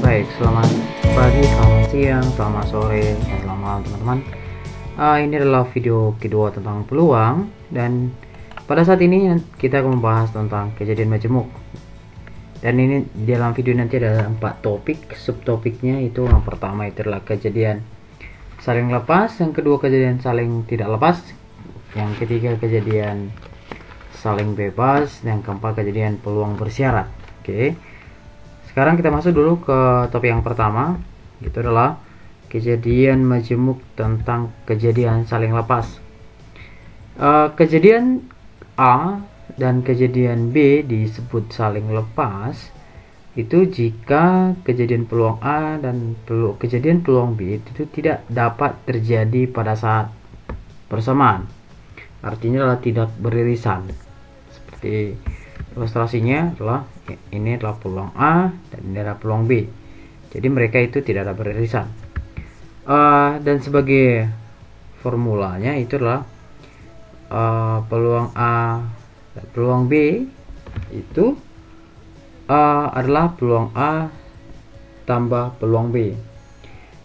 Baik, selamat pagi, selamat siang, selamat sore, dan selamat malam teman-teman. Ini adalah video kedua tentang peluang, dan pada saat ini kita akan membahas tentang kejadian majemuk. Dan ini dalam video nanti ada 4 topik. Subtopiknya itu yang pertama itu adalah kejadian saling lepas, yang kedua kejadian saling tidak lepas, yang ketiga kejadian saling bebas, dan yang keempat kejadian peluang bersyarat. Oke. Sekarang kita masuk dulu ke topik yang pertama, itu adalah kejadian majemuk tentang kejadian saling lepas. Kejadian A dan kejadian B disebut saling lepas itu jika kejadian peluang A dan kejadian peluang B itu tidak dapat terjadi pada saat bersamaan. Artinya adalah tidak beririsan. Seperti ilustrasinya adalah ini adalah peluang A dan ini adalah peluang B. Jadi mereka itu tidak ada beririsan. Dan sebagai formulanya itu adalah peluang A dan peluang B itu adalah peluang A tambah peluang B.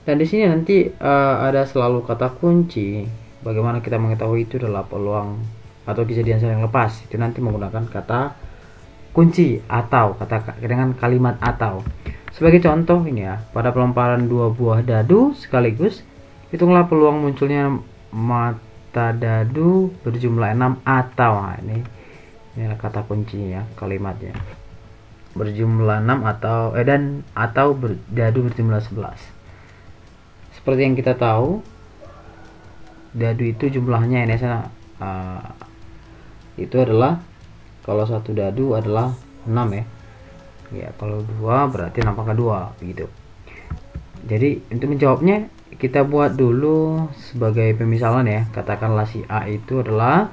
Dan di sini nanti ada selalu kata kunci. Bagaimana kita mengetahui itu adalah peluang atau kejadian saling lepas? Itu nanti menggunakan kata kunci atau dengan kalimat atau. Sebagai contoh ini ya, pada pelemparan 2 buah dadu sekaligus, hitunglah peluang munculnya mata dadu berjumlah 6 atau ini adalah kata kuncinya ya, kalimatnya. Berjumlah 6 atau dadu berjumlah 11. Seperti yang kita tahu, dadu itu jumlahnya ini itu adalah kalau satu dadu adalah 6 ya. Ya, kalau 2 berarti 6 pangkat 2 begitu. Jadi untuk menjawabnya kita buat dulu sebagai pemisalan ya. Katakanlah si A itu adalah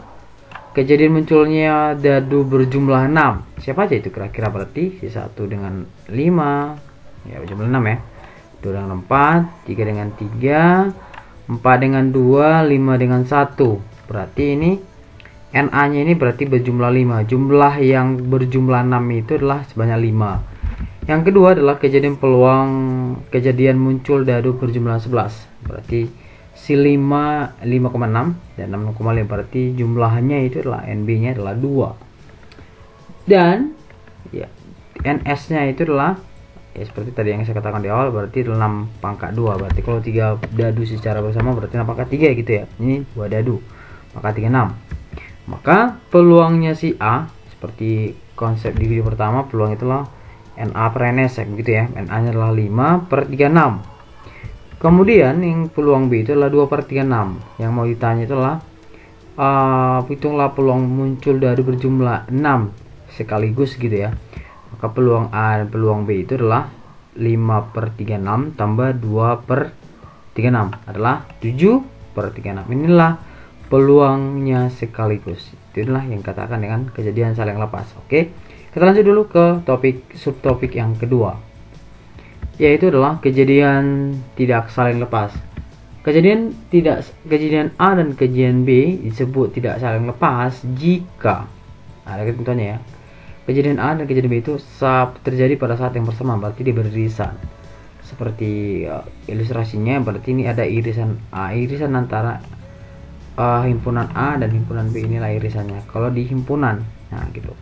kejadian munculnya dadu berjumlah 6. Siapa aja itu kira-kira? Berarti si 1 dengan 5 ya berjumlah 6 ya. 2 dengan 4, 3 dengan 3, 4 dengan 2, 5 dengan 1. Berarti ini NA nya ini berarti berjumlah 5. Jumlah yang berjumlah 6 itu adalah sebanyak 5. Yang kedua adalah kejadian muncul dadu berjumlah 11. Berarti si 5 5,6 dan 6,5 berarti jumlahnya itu adalah NB nya adalah 2. Dan ya NS nya itu adalah ya seperti tadi yang saya katakan di awal, berarti 6 pangkat 2. Berarti kalau 3 dadu secara bersama berarti 6 pangkat 3 gitu ya. Ini 2 dadu, maka 36. Maka peluangnya si A seperti konsep di video pertama, peluang itulah NA per NS gitu ya. NA nya adalah 5 per 36. Kemudian yang peluang B itu adalah 2 per 36. Yang mau ditanya itu adalah hitunglah peluang muncul dadu berjumlah 6 sekaligus gitu ya. Maka peluang A dan peluang B itu adalah 5 per 36 tambah 2 per 36 adalah 7 per 36. Inilah peluangnya sekaligus. Itulah yang katakan dengan kejadian saling lepas. Oke, kita lanjut dulu ke subtopik yang kedua, yaitu adalah kejadian tidak saling lepas. Kejadian A dan kejadian B disebut tidak saling lepas jika ada ketentuannya ya. Kejadian A dan kejadian B itu terjadi pada saat yang bersamaan, berarti dia beririsan. Seperti ilustrasinya, berarti ini ada irisan A, irisan antara himpunan A dan himpunan B, inilah irisannya kalau di himpunan. Nah gitu.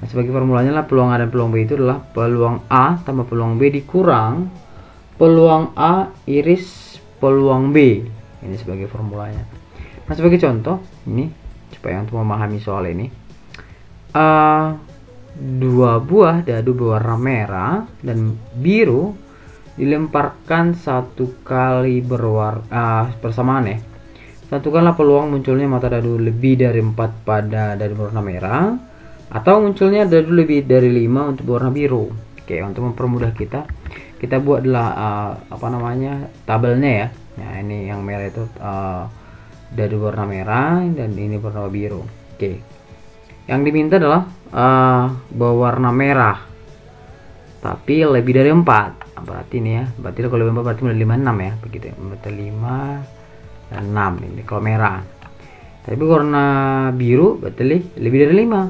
Nah, sebagai formulanya lah peluang A dan peluang B itu adalah peluang A tambah peluang B dikurang peluang A iris peluang B. Ini sebagai formulanya. Nah, sebagai contoh ini supaya untuk memahami soal ini, 2 buah dadu berwarna merah dan biru dilemparkan 1 kali bersamaan ya. Tentukanlah peluang munculnya mata dadu lebih dari 4 pada dadu berwarna merah, atau munculnya dadu lebih dari 5 untuk berwarna biru. Oke, untuk mempermudah kita buatlah tabelnya ya. Nah, ini yang merah itu dadu berwarna merah dan ini berwarna biru. Oke. Yang diminta adalah berwarna merah tapi lebih dari 4. Berarti ini ya, berarti kalau lebih 4 berarti mulai 5 6 ya, begitu ya. Berarti 5 dan 6 ini kalau merah. Tapi warna biru berarti lebih dari 5.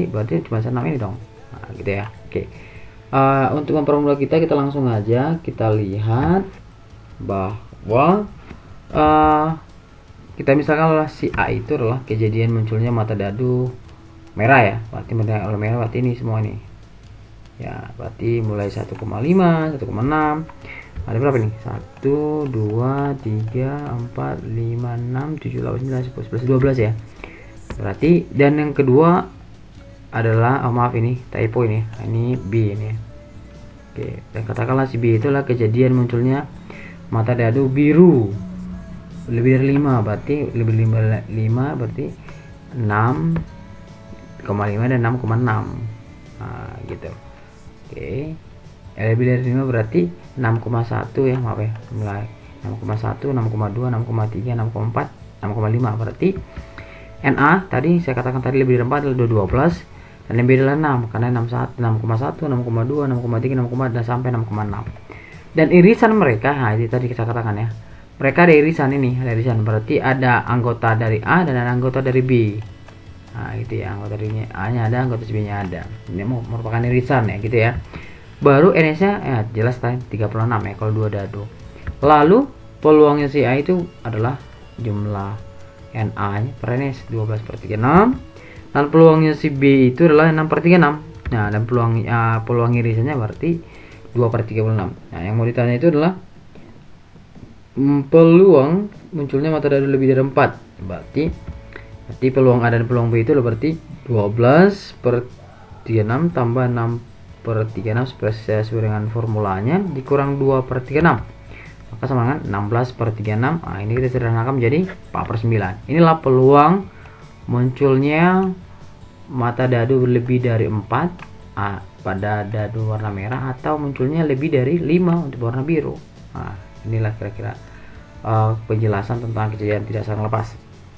Berarti cuma 6 ini dong. Nah, gitu ya. Oke. Untuk mempermudah kita langsung aja kita lihat bahwa kita misalkan si A itu adalah kejadian munculnya mata dadu merah ya, berarti merah berarti ini semua nih ya, berarti mulai 1,5 1,6 ada berapa nih, 1 2 3 4 5 6 7 8 9 10 11 12 ya, berarti. Dan yang kedua adalah maaf ini typo ini B ini ya. Oke, dan katakanlah si B itulah kejadian munculnya mata dadu biru lebih dari 5, berarti lebih 5 berarti 6,5 dan 6,6. Nah, gitu. Oke. Lebih dari 5 berarti 6,1 ya, maaf ya. Mulai 6,1, 6,2, 6,3, 6,4, 6,5. Berarti NA tadi saya katakan tadi lebih dari 4 adalah 12 dan lebih dari 6 karena 6,1, 6,2, 6,3, 6,4 dan sampai 6,6. Dan irisan mereka, nah itu tadi saya katakan ya. Mereka ada irisan ini, ada irisan. Berarti ada anggota dari A dan ada anggota dari B. Nah, gitu ya, anggota dari A-nya ada, anggota B-nya ada. Ini merupakan irisan ya, gitu ya. Baru NS-nya ya jelas kan 36 ya kalau 2 dadu. Lalu peluangnya si A itu adalah jumlah NA-nya per NS 12/36. Dan peluangnya si B itu adalah 6/36. Nah, dan peluang irisannya berarti 2/36. Nah, yang mau ditanya itu adalah peluang munculnya mata dadu lebih dari 4. Berarti peluang A dan peluang B itu berarti 12/36 tambah 6/36 sesuai dengan formulanya dikurang 2/36. Maka sama dengan 16/36. Nah, ini kita sederhanakan menjadi 4/9. Inilah peluang munculnya mata dadu lebih dari 4 pada dadu warna merah atau munculnya lebih dari 5 untuk warna biru. Nah, inilah kira-kira penjelasan tentang kejadian tidak saling lepas.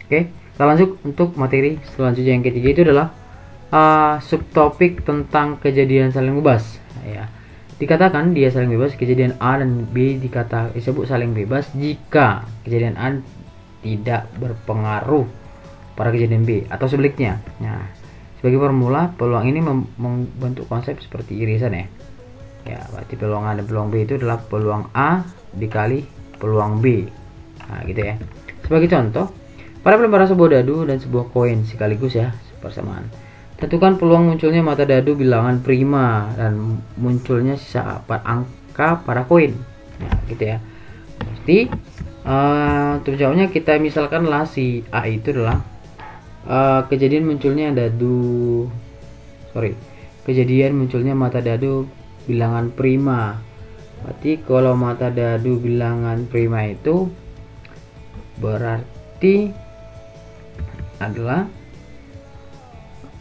Oke, kita lanjut untuk materi selanjutnya yang ketiga itu adalah subtopik tentang kejadian saling bebas ya. Dikatakan dia saling bebas, kejadian A dan B disebut saling bebas jika kejadian A tidak berpengaruh pada kejadian B atau sebaliknya. Nah, sebagai formula peluang ini membentuk konsep seperti irisan ya. Ya, berarti peluang A dan peluang B itu adalah peluang A dikali peluang B. Nah, gitu ya. Sebagai contoh, pada pelempar sebuah dadu dan sebuah koin sekaligus ya, bersamaan. Tentukan peluang munculnya mata dadu bilangan prima dan munculnya sisa angka pada koin. Nah, gitu ya. Pasti untuk jawabnya kita misalkanlah si A itu adalah kejadian munculnya mata dadu bilangan prima. Berarti kalau mata dadu bilangan prima itu berarti adalah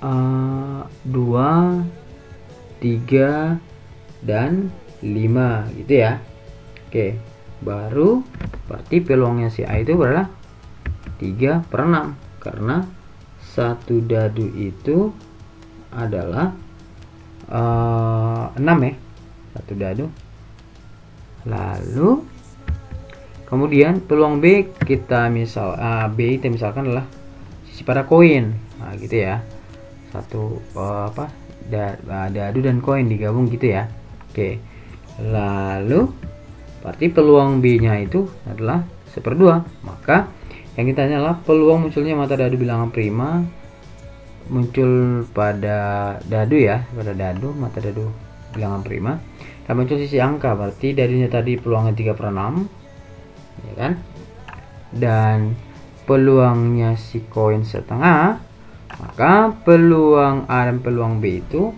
2, 3 dan 5 gitu ya. Oke, baru berarti peluangnya si A itu adalah 3/6 karena satu dadu itu adalah 6 ya, satu dadu. Lalu kemudian peluang B kita misalkan adalah sisi pada koin. Nah, gitu ya. Satu dadu dan koin digabung gitu ya. Oke. Lalu berarti peluang B-nya itu adalah 1/2. Maka yang kita tanya adalah peluang munculnya mata dadu bilangan prima muncul pada dadu ya, mata dadu bilangan prima. Dan muncul sisi angka, berarti dadunya tadi peluangnya 3/6 ya kan, dan peluangnya si koin setengah, maka peluang A dan peluang B itu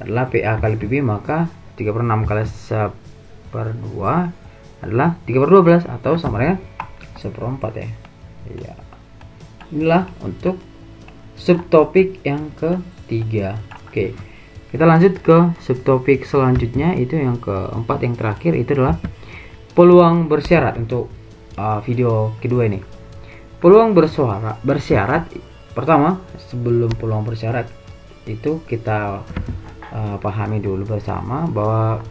adalah PA kali PB, maka 3/6 kali 1/2 adalah 3/12 atau sama dengan 1/4 ya. Iya. Inilah untuk subtopik yang ketiga. Oke, kita lanjut ke subtopik selanjutnya, itu yang keempat, yang terakhir itu adalah peluang bersyarat. Untuk video kedua ini, peluang bersyarat pertama, sebelum peluang bersyarat itu kita pahami dulu bersama bahwa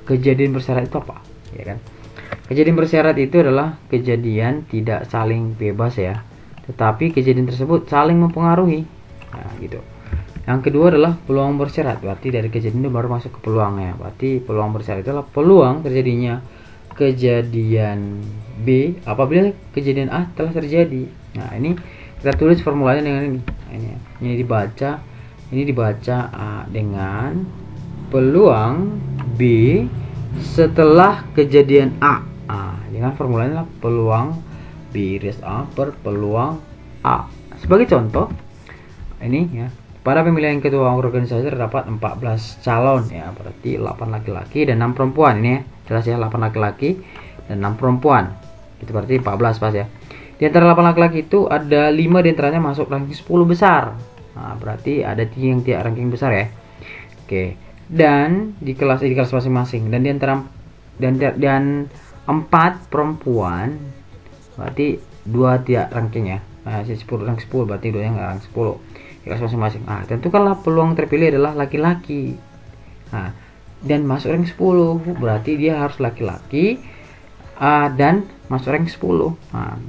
kejadian bersyarat itu apa ya kan. Kejadian bersyarat itu adalah kejadian tidak saling bebas ya, tetapi kejadian tersebut saling mempengaruhi. Nah, gitu. Yang kedua adalah peluang bersyarat, berarti dari kejadian itu baru masuk ke peluangnya. Berarti peluang bersyarat itu adalah peluang terjadinya kejadian B apabila kejadian A telah terjadi. Nah, ini kita tulis formulanya dengan ini. Nah, ini dibaca dengan peluang B setelah kejadian A. Dengan formulanya peluang B iris A per peluang A. Sebagai contoh, ini ya, pada pemilihan ketua organisasi terdapat 14 calon ya, berarti 8 laki-laki dan 6 perempuan. Ini ya, jelas ya, 8 laki-laki dan 6 perempuan. Itu berarti 14 pas ya. Di antara 8 laki-laki itu ada 5 diantaranya masuk ranking 10 besar. Nah, berarti ada 3 yang tidak ranking besar ya. Oke. Dan di kelas masing-masing, dan di antara dan 4 perempuan, berarti 2 tidak ranking ya. Nah, 10 rank 10 berarti 2 yang nggak rank 10 di kelas masing-masing. Tentukanlah peluang terpilih adalah laki-laki. Dan masuk rank 10 berarti dia harus laki-laki dan masuk rank 10.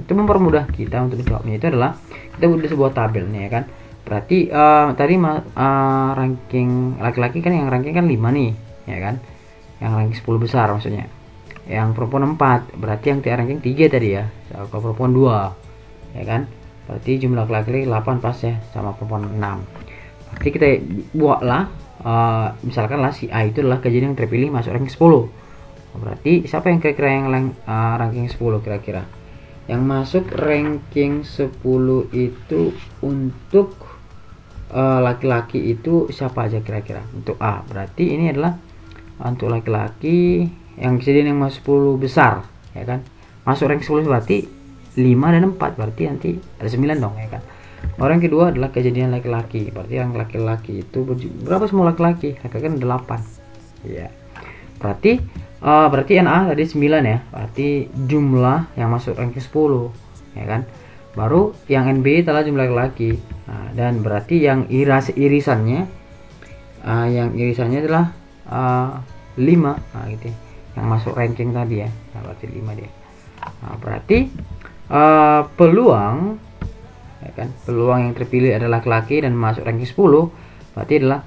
Itu mempermudah kita untuk menjawabnya. Itu adalah kita udah sebuah tabel nih ya kan. Berarti tadi ranking laki-laki kan, yang ranking kan 5 nih ya kan, yang ranking 10 besar maksudnya. Yang perempuan 4, berarti yang tidak ranking 3 tadi ya. Kalau perempuan 2 ya kan, berarti jumlah laki-laki 8 pas ya, sama perempuan 6. Berarti kita buatlah misalkanlah si A itu adalah kejadian yang terpilih masuk ranking 10. Berarti siapa yang kira-kira yang ranking 10 kira-kira? Yang masuk ranking 10 itu untuk laki-laki itu siapa aja kira-kira? Untuk A, berarti ini adalah untuk laki-laki yang kejadian yang masuk 10 besar ya kan. Masuk rank 10 berarti 5 dan 4, berarti nanti ada 9 dong ya kan. Orang kedua adalah kejadian laki-laki, berarti yang laki-laki itu berapa semua laki-laki? Laki-laki kan 8 ya. Berarti NA tadi 9 ya, berarti jumlah yang masuk ranking 10 ya kan. Baru yang NB adalah jumlah laki-laki. Dan berarti yang irisannya adalah 5 gitu ya, yang masuk ranking tadi ya. Berarti 5 dia. Berarti peluang ya kan, peluang yang terpilih adalah laki-laki dan masuk ranking 10, berarti adalah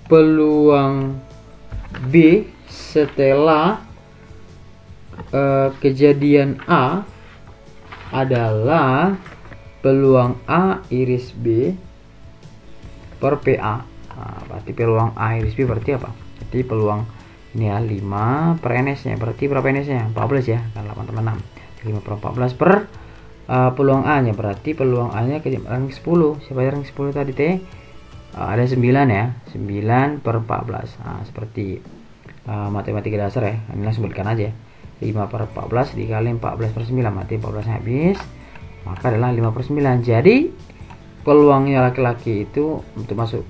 peluang B setelah kejadian A adalah peluang A iris B per PA. Berarti peluang A iris B berarti apa? Jadi peluang ini ya 5 per NS nya, berarti berapa NS nya? 14 ya, kan 8 tambah 6, 5 per 14 per peluang A nya, berarti peluang A nya ke rank 10. Siapa yang rank 10 tadi teh? Ada 9 ya, 9 per 14. Seperti matematika dasar ya, ini langsung berikan aja 5 per 14 dikali 14 per 9, mati 14 habis, maka adalah 5 per 9. Jadi peluangnya laki-laki itu untuk masuk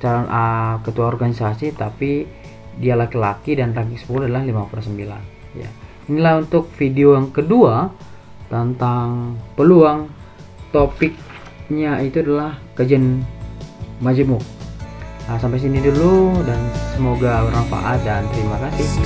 calon ketua organisasi tapi dia laki-laki dan ranking 10 adalah 5 per 9 ya. Inilah untuk video yang kedua tentang peluang. Topiknya itu adalah kajian majemuk. Sampai sini dulu dan semoga bermanfaat dan terima kasih.